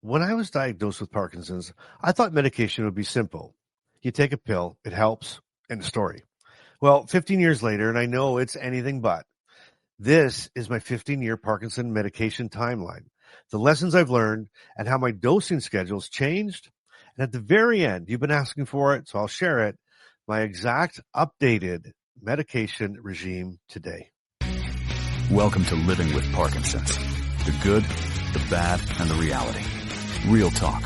When I was diagnosed with Parkinson's, I thought medication would be simple. You take a pill, it helps, end of story. Well, 15 years later, and I know it's anything but. This is my 15-year Parkinson medication timeline. The lessons I've learned and how my dosing schedule's changed. And at the very end, you've been asking for it, so I'll share it, my exact updated medication regime today. Welcome to Living with Parkinson's. The good, the bad, and the reality. Real talk,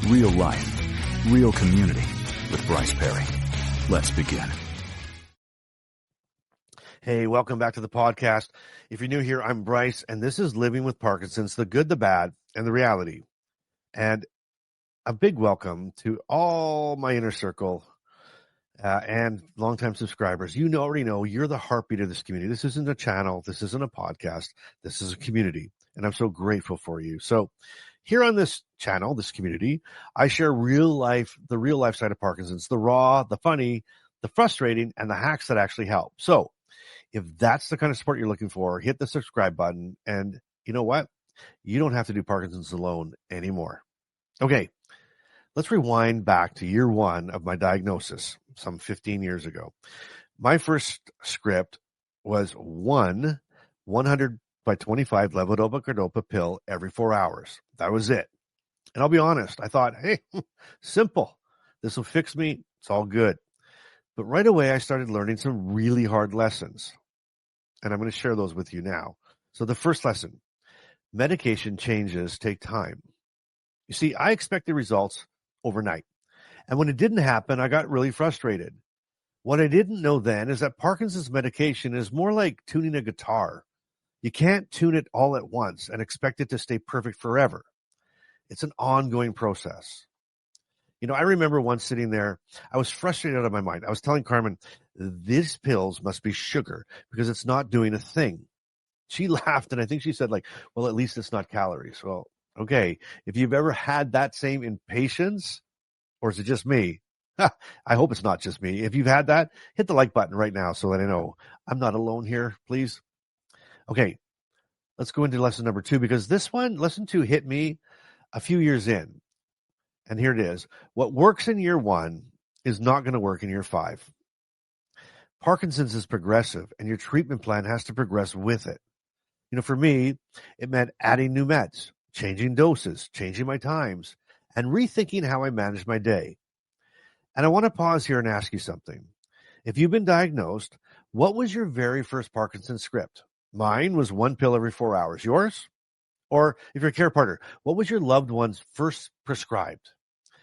real life, real community with Bryce Perry. Let's begin. Hey, welcome back to the podcast. If you're new here, I'm Bryce, and this is Living with Parkinson's, the good, the bad, and the reality. And a big welcome to all my inner circle and longtime subscribers. You already know you're the heartbeat of this community. This isn't a channel. This isn't a podcast. This is a community, and I'm so grateful for you. So here on this channel, this community, I share the real life side of Parkinson's, the raw, the funny, the frustrating, and the hacks that actually help. So if that's the kind of support you're looking for, hit the subscribe button. And you know what? You don't have to do Parkinson's alone anymore. Okay, let's rewind back to year one of my diagnosis, some 15 years ago. My first script was one 100 by 25 levodopa-carbidopa pill every 4 hours. That was it. And I'll be honest, I thought, hey, simple. This will fix me. It's all good. But right away, I started learning some really hard lessons. And I'm going to share those with you now. So the first lesson, medication changes take time. You see, I expected results overnight. And when it didn't happen, I got really frustrated. What I didn't know then is that Parkinson's medication is more like tuning a guitar. You can't tune it all at once and expect it to stay perfect forever. It's an ongoing process. You know, I remember once sitting there, I was frustrated out of my mind. I was telling Carmen, these pills must be sugar because it's not doing a thing. She laughed, and I think she said, well, at least it's not calories. Well, okay, if you've ever had that same impatience, or is it just me? I hope it's not just me. If you've had that, hit the like button right now so that I know I'm not alone here, please. Okay, let's go into lesson number 2, because this one, lesson 2, hit me a few years in. And here it is. What works in year 1 is not going to work in year 5. Parkinson's is progressive, and your treatment plan has to progress with it. You know, for me, it meant adding new meds, changing doses, changing my times, and rethinking how I manage my day. And I want to pause here and ask you something. If you've been diagnosed, what was your very first Parkinson's script? Mine was 1 pill every 4 hours. Yours? Or if you're a care partner, what was your loved one's first prescribed?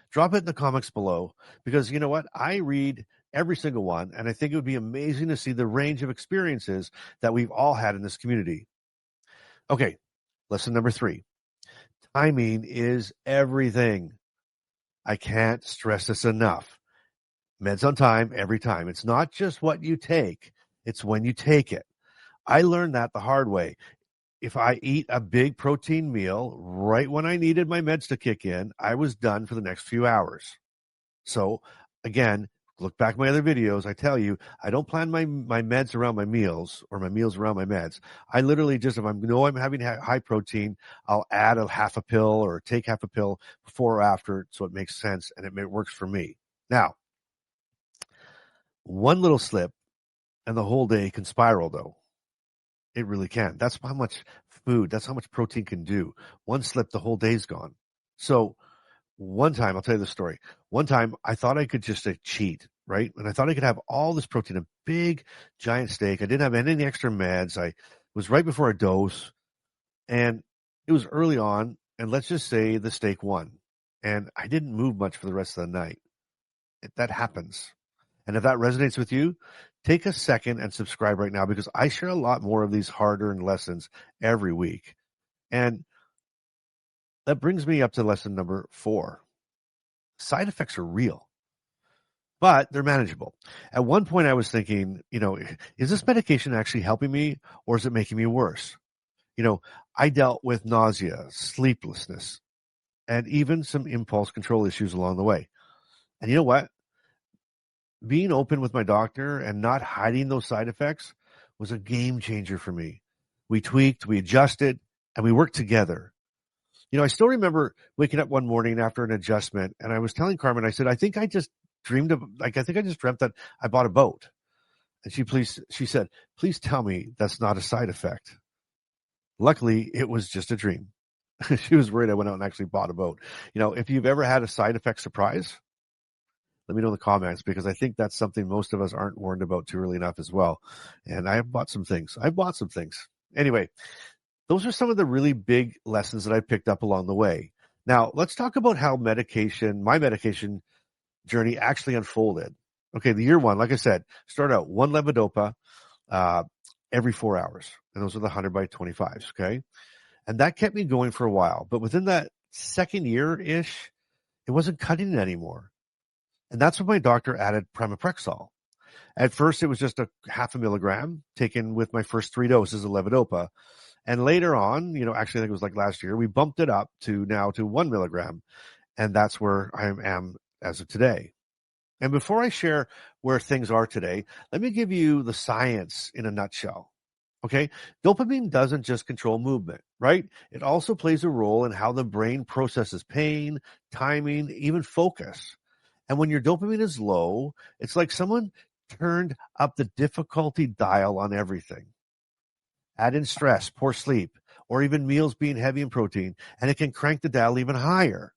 Drop it in the comments below, because you know what? I read every single one, and I think it would be amazing to see the range of experiences that we've all had in this community. Okay, lesson number 3. Timing is everything. I can't stress this enough. Meds on time, every time. It's not just what you take, it's when you take it. I learned that the hard way. If I eat a big protein meal right when I needed my meds to kick in, I was done for the next few hours. So again, look back at my other videos. I tell you, I don't plan my meds around my meals or my meals around my meds. I literally just, if I know I'm having high protein, I'll add a half a pill or take half a pill before or after, so it makes sense and it works for me. Now, one little slip and the whole day can spiral, though. It really can. That's how much food, that's how much protein can do. One slip, the whole day's gone. So one time, I'll tell you the story. One time, I thought I could just cheat, right? And I thought I could have all this protein, a big, giant steak. I didn't have any extra meds. I was right before a dose, and it was early on, and let's just say the steak won. And I didn't move much for the rest of the night. That happens. And if that resonates with you, take a second and subscribe right now, because I share a lot more of these hard-earned lessons every week. And that brings me up to lesson number 4. Side effects are real, but they're manageable. At one point I was thinking, is this medication actually helping me, or is it making me worse? I dealt with nausea, sleeplessness, and even some impulse control issues along the way. And you know what? Being open with my doctor and not hiding those side effects was a game changer for me. We tweaked, we adjusted, and we worked together. I still remember waking up one morning after an adjustment, and I was telling Carmen, I said, I think I just dreamt that I bought a boat. And she said, please tell me that's not a side effect. Luckily, it was just a dream. She was worried I went out and actually bought a boat. If you've ever had a side effect surprise, let me know in the comments, because I think that's something most of us aren't warned about too early enough as well. And I have bought some things. Anyway, those are some of the really big lessons that I picked up along the way. Now, let's talk about how my medication journey actually unfolded. Okay, the year one, like I said, started out 1 levodopa every 4 hours. And those are the 100 by 25s, okay? And that kept me going for a while. But within that second year-ish, it wasn't cutting it anymore. And that's when my doctor added pramipexole. At first, it was just a 0.5 milligram taken with my first 3 doses of levodopa. And later on, actually, I think it was like last year, we bumped it up to 1 milligram. And that's where I am as of today. And before I share where things are today, let me give you the science in a nutshell. Okay, dopamine doesn't just control movement, right? It also plays a role in how the brain processes pain, timing, even focus. And when your dopamine is low, it's like someone turned up the difficulty dial on everything. Add in stress, poor sleep, or even meals being heavy in protein, and it can crank the dial even higher.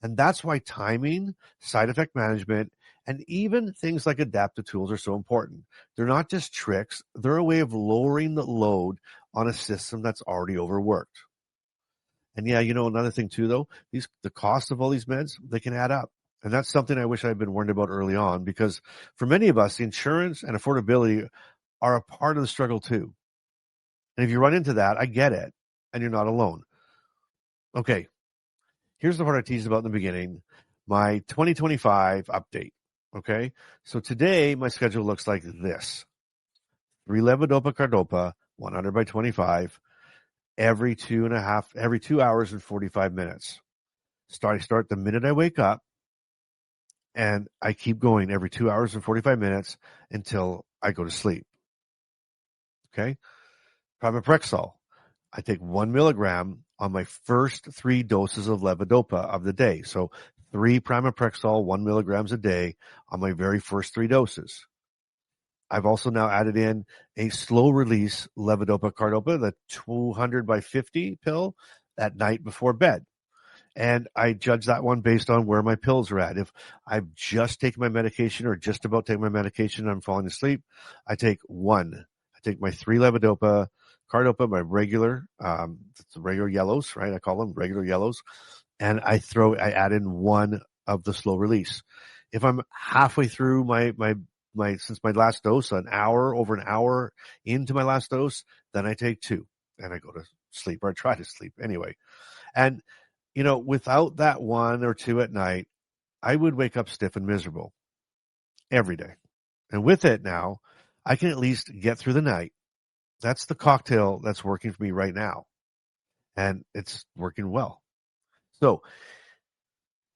And that's why timing, side effect management, and even things like adaptive tools are so important. They're not just tricks. They're a way of lowering the load on a system that's already overworked. And yeah, another thing too, though, the cost of all these meds, they can add up. And that's something I wish I'd been warned about early on, because for many of us, the insurance and affordability are a part of the struggle too. And if you run into that, I get it, and you're not alone. Okay, here's the part I teased about in the beginning, my 2025 update. Okay, so today my schedule looks like this: 3 levodopa cardopa, 100 by 25, every 2 hours and 45 minutes. I start the minute I wake up, and I keep going every 2 hours and 45 minutes until I go to sleep. Okay, pramipexole, I take 1 milligram on my first 3 doses of levodopa of the day. So 3 pramipexole, 1 milligrams a day on my very first 3 doses. I've also now added in a slow release levodopa cardopa, the 200 by 50 pill at night before bed. And I judge that one based on where my pills are at. If I've just taken my medication or just about taking my medication and I'm falling asleep, I take 1. I take my 3 levodopa cardopa, my regular, it's the regular yellows, right? I call them regular yellows. And I add in 1 of the slow release. If I'm halfway through since my last dose, over an hour into my last dose, then I take 2 and I go to sleep, or I try to sleep anyway. And, without that 1 or 2 at night, I would wake up stiff and miserable every day. And with it now, I can at least get through the night. That's the cocktail that's working for me right now. And it's working well. So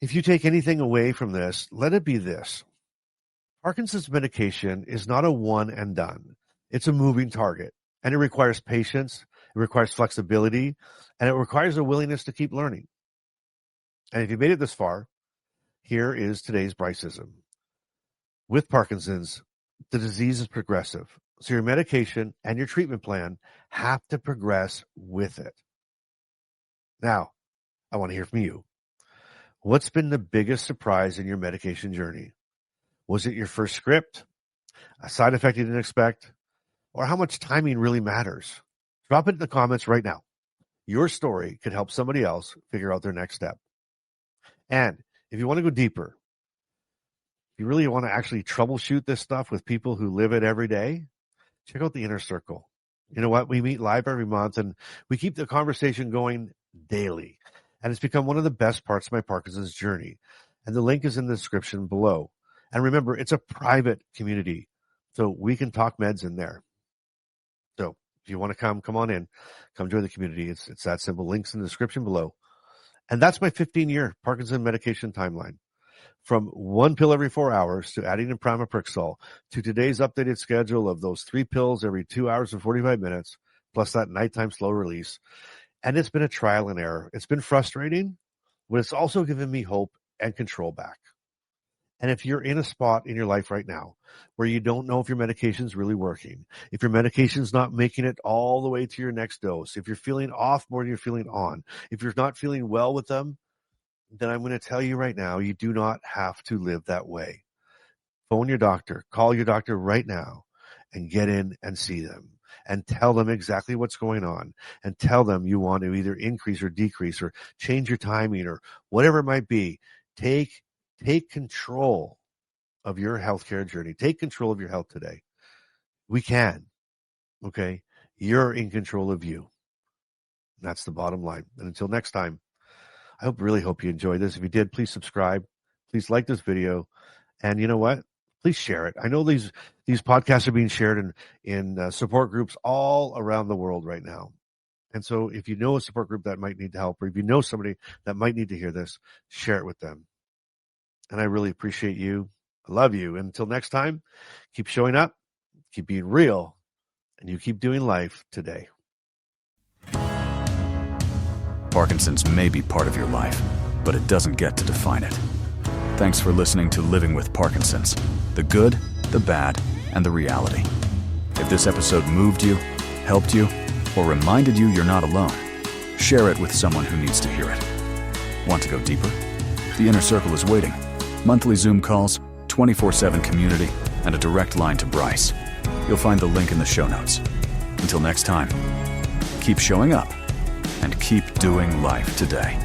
if you take anything away from this, let it be this: Parkinson's medication is not a one and done. It's a moving target, and it requires patience, it requires flexibility, and it requires a willingness to keep learning. And if you made it this far, here is today's Bryceism. With Parkinson's, the disease is progressive, so your medication and your treatment plan have to progress with it. Now, I want to hear from you. What's been the biggest surprise in your medication journey? Was it your first script, a side effect you didn't expect, or how much timing really matters? Drop it in the comments right now. Your story could help somebody else figure out their next step. And if you want to go deeper, if you really want to actually troubleshoot this stuff with people who live it every day, check out the Inner Circle. You know what? We meet live every month, and we keep the conversation going daily. And it's become one of the best parts of my Parkinson's journey. And the link is in the description below. And remember, it's a private community, so we can talk meds in there. So if you want to come on in, come join the community. It's that simple. Links in the description below. And that's my 15-year Parkinson medication timeline. From 1 pill every 4 hours to adding in pramipexole to today's updated schedule of those 3 pills every 2 hours and 45 minutes, plus that nighttime slow release. And it's been a trial and error. It's been frustrating, but it's also given me hope and control back. And if you're in a spot in your life right now where you don't know if your medication's really working, if your medication's not making it all the way to your next dose, if you're feeling off more than you're feeling on, if you're not feeling well with them, then I'm going to tell you right now, you do not have to live that way. Phone your doctor, call your doctor right now and get in and see them and tell them exactly what's going on and tell them you want to either increase or decrease or change your timing or whatever it might be. Take control of your healthcare journey. Take control of your health today. We can. Okay? You're in control of you. That's the bottom line. And until next time, I really hope you enjoyed this. If you did, please subscribe. Please like this video. And you know what? Please share it. I know these podcasts are being shared in support groups all around the world right now. And so if you know a support group that might need help, or if you know somebody that might need to hear this, share it with them. And I really appreciate you. I love you. And until next time, keep showing up, keep being real, and you keep doing life today. Parkinson's may be part of your life, but it doesn't get to define it. Thanks for listening to Living with Parkinson's, the good, the bad, and the reality. If this episode moved you, helped you, or reminded you you're not alone, share it with someone who needs to hear it. Want to go deeper? The Inner Circle is waiting. Monthly Zoom calls, 24/7 community, and a direct line to Bryce. You'll find the link in the show notes. Until next time, keep showing up and keep doing life today.